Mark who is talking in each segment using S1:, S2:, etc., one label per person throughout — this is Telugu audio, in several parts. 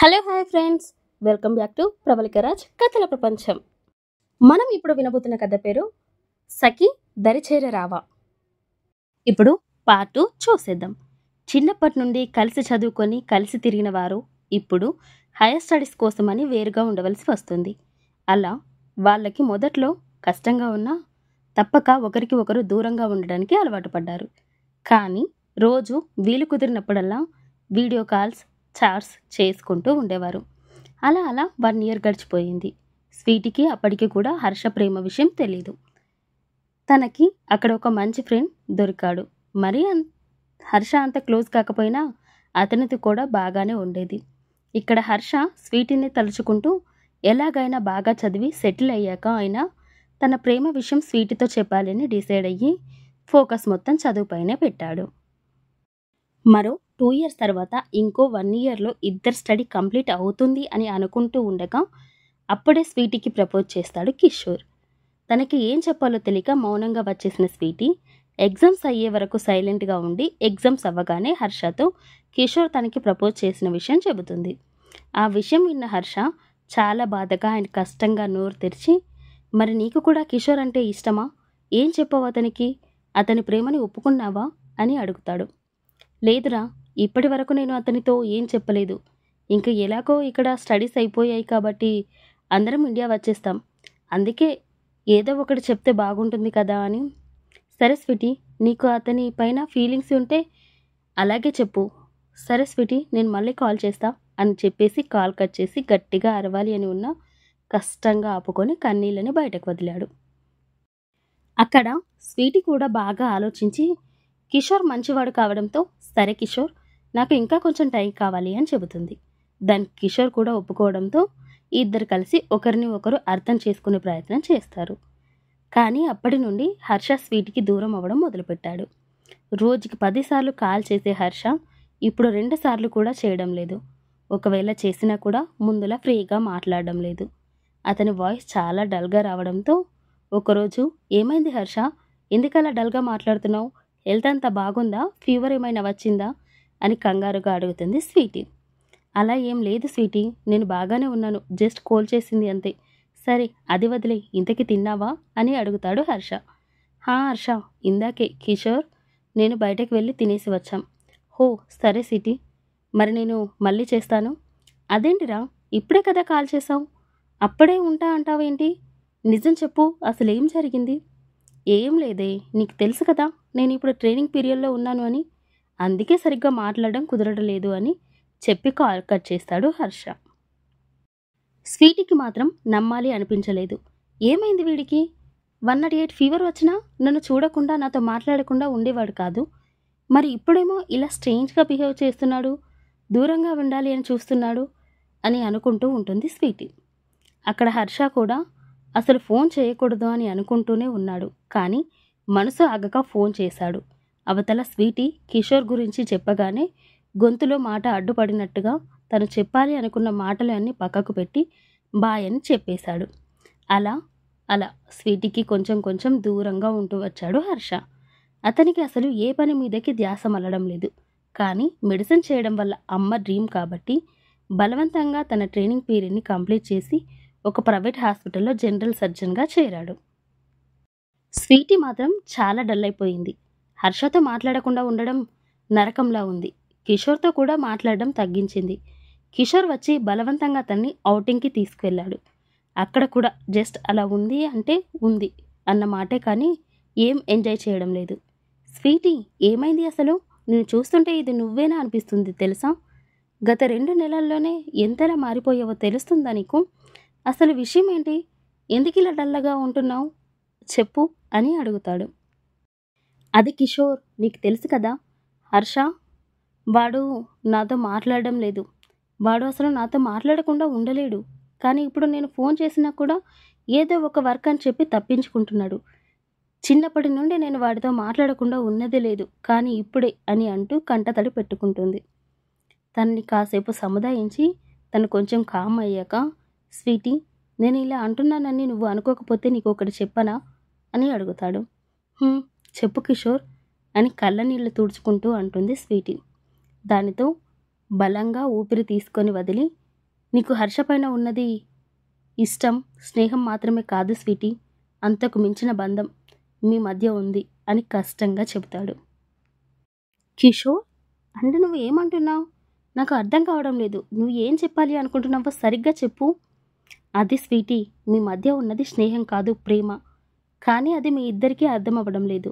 S1: Hello hi friends, welcome back to ప్రబలికరాజ్ కథల ప్రపంచం. మనం ఇప్పుడు వినబోతున్న కథ పేరు సఖి దరిచేర రావా. ఇప్పుడు పార్ట్ 2 చూసేద్దాం. చిన్నప్పటి నుండి కలిసి చదువుకొని కలిసి తిరిగిన వారు ఇప్పుడు హైయర్ స్టడీస్ కోసమని వేరుగా ఉండవలసి వస్తుంది. అలా వాళ్ళకి మొదట్లో కష్టంగా ఉన్నా తప్పక ఒకరికి ఒకరు దూరంగా ఉండడానికి అలవాటు పడ్డారు. కానీ రోజు వీలు కుదిరినప్పుడల్లా వీడియో కాల్స్ చాట్స్ చేసుకుంటూ ఉండేవారు. అలా 1 ఇయర్ గడిచిపోయింది. స్వీటీకి అప్పటికి కూడా హర్ష ప్రేమ విషయం తెలీదు. తనకి అక్కడ ఒక మంచి ఫ్రెండ్ దొరికాడు. మరి హర్ష అంత క్లోజ్ కాకపోయినా అతనితో కూడా బాగానే ఉండేది. ఇక్కడ హర్ష స్వీటీని తలుచుకుంటూ ఎలాగైనా బాగా చదివి సెటిల్ అయ్యాక అయినా తన ప్రేమ విషయం స్వీటీతో చెప్పాలని డిసైడ్ అయ్యి ఫోకస్ మొత్తం చదువుపైనే పెట్టాడు. మరో 2 ఇయర్స్ తర్వాత ఇంకో 1 ఇయర్లో ఇద్దరు స్టడీ కంప్లీట్ అవుతుంది అని అనుకుంటూ ఉండగా అప్పుడే స్వీటీకి ప్రపోజ్ చేస్తాడు కిషోర్. తనకి ఏం చెప్పాలో తెలియక మౌనంగా వచ్చేసిన స్వీటీ ఎగ్జామ్స్ అయ్యే వరకు సైలెంట్గా ఉండి ఎగ్జామ్స్ అవ్వగానే హర్షతో కిషోర్ తనకి ప్రపోజ్ చేసిన విషయం చెబుతుంది. ఆ విషయం విన్న హర్ష చాలా బాధగా ఆయన కష్టంగా నోరు తెరిచి, మరి నీకు కూడా కిషోర్ అంటే ఇష్టమా? ఏం చెప్పావు అతనికి? అతని ప్రేమని ఒప్పుకున్నావా అని అడుగుతాడు. లేదురా, ఇప్పటి వరకు నేను అతనితో ఏం చెప్పలేదు. ఇంక ఎలాగో ఇక్కడ స్టడీస్ అయిపోయాయి కాబట్టి అందరం ఇండియా వచ్చేస్తాం. అందుకే ఏదో ఒకటి చెప్తే బాగుంటుంది కదా అని. సరే స్వీటీ, నీకు అతని పైన ఫీలింగ్స్ ఉంటే అలాగే చెప్పు. సరే స్వీటీ, నేను మళ్ళీ కాల్ చేస్తా అని చెప్పేసి కాల్ కట్ చేసి గట్టిగా అరవాలి అని ఉన్న కష్టంగా ఆపుకొని కన్నీళ్ళని బయటకు వదిలాడు. అక్కడ స్వీటీ కూడా బాగా ఆలోచించి కిషోర్ మంచివాడు కావడంతో సరే కిషోర్, నాకు ఇంకా కొంచెం టైం కావాలి అని చెబుతుంది. దానికి కిషోర్ కూడా ఒప్పుకోవడంతో ఇద్దరు కలిసి ఒకరిని ఒకరు అర్థం చేసుకునే ప్రయత్నం చేస్తారు. కానీ అప్పటి నుండి హర్ష స్వీటీకి దూరం అవ్వడం మొదలుపెట్టాడు. రోజుకి 10 సార్లు కాల్ చేసే హర్ష ఇప్పుడు 2 సార్లు కూడా చేయడం లేదు. ఒకవేళ చేసినా కూడా ముందులా ఫ్రీగా మాట్లాడడం లేదు. అతని వాయిస్ చాలా డల్గా రావడంతో ఒకరోజు, ఏమైంది హర్ష, ఎందుకలా డల్గా మాట్లాడుతున్నావు? హెల్త్ అంతా బాగుందా? ఫీవర్ ఏమైనా వచ్చిందా అని కంగారుగా అడుగుతుంది స్వీటీ. అలా ఏం లేదు స్వీటీ, నేను బాగానే ఉన్నాను, జస్ట్ కోల్ చేసింది అంతే. సరే అది వదిలే, ఇంతకీ తిన్నావా అని అడుగుతాడు హర్ష. హర్ష, ఇందాకే కిషోర్ నేను బయటకు వెళ్ళి తినేసి వచ్చాం. హో సరే స్వీటీ, మరి నేను మళ్ళీ చేస్తాను. అదేంటిరా, ఇప్పుడే కదా కాల్ చేసావు, అప్పుడే ఉంటా అంటావేంటి? నిజం చెప్పు, అసలు ఏం జరిగింది? ఏం లేదే, నీకు తెలుసు కదా నేను ఇప్పుడు ట్రైనింగ్ పీరియడ్లో ఉన్నాను అని, అందుకే సరిగ్గా మాట్లాడడం కుదరడం లేదు అని చెప్పి కాల్ కట్ చేస్తాడు హర్ష. స్వీటీకి మాత్రం నమ్మాలి అనిపించలేదు. ఏమైంది వీడికి? 108 ఫీవర్ వచ్చినా నన్ను చూడకుండా నాతో మాట్లాడకుండా ఉండేవాడు కాదు. మరి ఇప్పుడేమో ఇలా స్ట్రేంజ్గా బిహేవ్ చేస్తున్నాడు, దూరంగా ఉండాలి అని చూస్తున్నాడు అని అనుకుంటూ ఉంటుంది స్వీటీ. అక్కడ హర్ష కూడా అసలు ఫోన్ చేయకూడదు అని అనుకుంటూనే ఉన్నాడు. కానీ మనసు ఆగక ఫోన్ చేశాడు. అవతల స్వీటీ కిషోర్ గురించి చెప్పగానే గొంతులో మాట అడ్డుపడినట్టుగా తను చెప్పాలి అనుకున్న మాటలు అన్నీ పక్కకు పెట్టి బాయ్ అని చెప్పేశాడు. అలా అలా స్వీటీకి కొంచెం కొంచెం దూరంగా ఉంటూ వచ్చాడు హర్ష. అతనికి అసలు ఏ పని మీదకి ధ్యాస మళ్ళడం లేదు. కానీ మెడిసిన్ చేయడం వల్ల అమ్మ డ్రీమ్ కాబట్టి బలవంతంగా తన ట్రైనింగ్ పీరియడ్ని కంప్లీట్ చేసి ఒక ప్రైవేట్ హాస్పిటల్లో జనరల్ సర్జన్గా చేరాడు. స్వీటీ మాత్రం చాలా డల్ అయిపోయింది. హర్షతో మాట్లాడకుండా ఉండడం నరకంలా ఉంది. కిషోర్తో కూడా మాట్లాడడం తగ్గించింది. కిషోర్ వచ్చి బలవంతంగా అతన్ని ఔటింగ్కి తీసుకెళ్ళాడు. అక్కడ కూడా జస్ట్ అలా ఉంది అంటే ఉంది అన్న మాటే కానీ ఏం ఎంజాయ్ చేయడం లేదు. స్వీటీ, ఏమైంది అసలు? నేను చూస్తుంటే ఇది నువ్వేనా అనిపిస్తుంది తెలుసా? గత 2 నెలల్లోనే ఎంతలా మారిపోయావో తెలుస్తుందా నీకు? అసలు విషయం ఏంటి? ఎందుకు ఇలా డల్లగా ఉంటున్నావు చెప్పు అని అడుగుతాడు. అది కిషోర్, నీకు తెలుసు కదా హర్ష, వాడు నాతో మాట్లాడడం లేదు. వాడు అసలు నాతో మాట్లాడకుండా ఉండలేడు. కానీ ఇప్పుడు నేను ఫోన్ చేసినా కూడా ఏదో ఒక వర్క్ అని చెప్పి తప్పించుకుంటున్నాడు. చిన్నప్పటి నుండి నేను వాడితో మాట్లాడకుండా ఉన్నదే లేదు, కానీ ఇప్పుడే అని అంటూ కంటతడి పెట్టుకుంటుంది. తనని కాసేపు సముదాయించి తను కొంచెం కామ్ అయ్యాక, స్వీటీ, నేను ఇలా అంటున్నానని నువ్వు అనుకోకపోతే నీకు ఒకటి చెప్పనా అని అడుగుతాడు. చెప్పు కిషోర్ అని కళ్ళనీళ్ళు తుడుచుకుంటూ అంటుంది స్వీటీ. దానితో బలంగా ఊపిరి తీసుకొని వదిలి, నీకు హర్ష పైన ఉన్నది ఇష్టం, స్నేహం మాత్రమే కాదు స్వీటీ, అంతకు మించిన బంధం మీ మధ్య ఉంది అని కష్టంగా చెబుతాడు. కిషోర్, అంటే నువ్వు ఏమంటున్నావు? నాకు అర్థం కావడం లేదు. నువ్వు ఏం చెప్పాలి అనుకుంటున్నావో సరిగ్గా చెప్పు. అది స్వీటీ, మీ మధ్య ఉన్నది స్నేహం కాదు, ప్రేమ. కానీ అది మీ ఇద్దరికీ అర్థం అవ్వడం లేదు.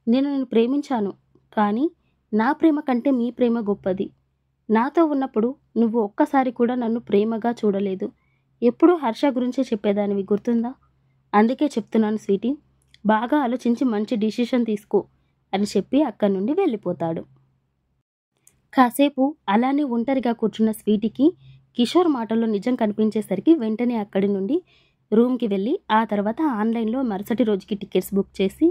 S1: నేను నిన్ను ప్రేమించాను, కానీ నా ప్రేమ కంటే మీ ప్రేమ గొప్పది. నాతో ఉన్నప్పుడు నువ్వు ఒక్కసారి కూడా నన్ను ప్రేమగా చూడలేదు. ఎప్పుడూ హర్ష గురించే చెప్పేదానివి, గుర్తుందా? అందుకే చెప్తున్నాను స్వీటీ, బాగా ఆలోచించి మంచి డిసిషన్ తీసుకో అని చెప్పి అక్కడి నుండి వెళ్ళిపోతాడు. కాసేపు అలానే ఒంటరిగా కూర్చున్న స్వీటీకి కిషోర్ మాటల్లో నిజం కనిపించేసరికి వెంటనే అక్కడి నుండి రూమ్కి వెళ్ళి ఆ తర్వాత ఆన్లైన్లో మరుసటి రోజుకి టికెట్స్ బుక్ చేసి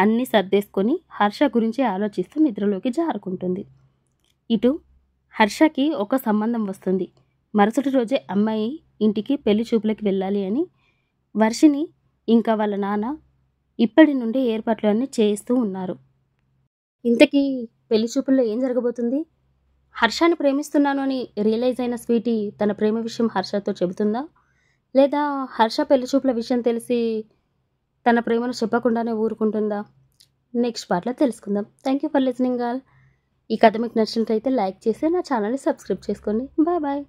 S1: అన్నీ సర్దేసుకొని హర్ష గురించి ఆలోచిస్తూ నిద్రలోకి జారుకుంటుంది. ఇటు హర్షకి ఒక సంబంధం వస్తుంది. మరుసటి రోజే అమ్మాయి ఇంటికి పెళ్లి చూపులకి వెళ్ళాలి అని వర్షిని ఇంకా వాళ్ళ నాన్న ఇప్పటి నుండి ఏర్పాట్లు అన్నీ చేయిస్తూ ఉన్నారు. ఇంతకీ పెళ్లి చూపుల్లో ఏం జరగబోతుంది? హర్షాన్ని ప్రేమిస్తున్నాను అని రియలైజ్ అయిన స్వీటీ తన ప్రేమ విషయం హర్షతో చెబుతుందా, లేదా హర్ష పెళ్లి చూపుల విషయం తెలిసి తన ప్రేమను చెప్పకుండానే ఊరుకుంటుందా? నెక్స్ట్ పార్ట్లో తెలుసుకుందాం. Thank you for listening all. ఈ కథ మీకు నచ్చినట్లయితే లైక్ చేసి నా ఛానల్ని సబ్స్క్రైబ్ చేసుకోండి. Bye bye.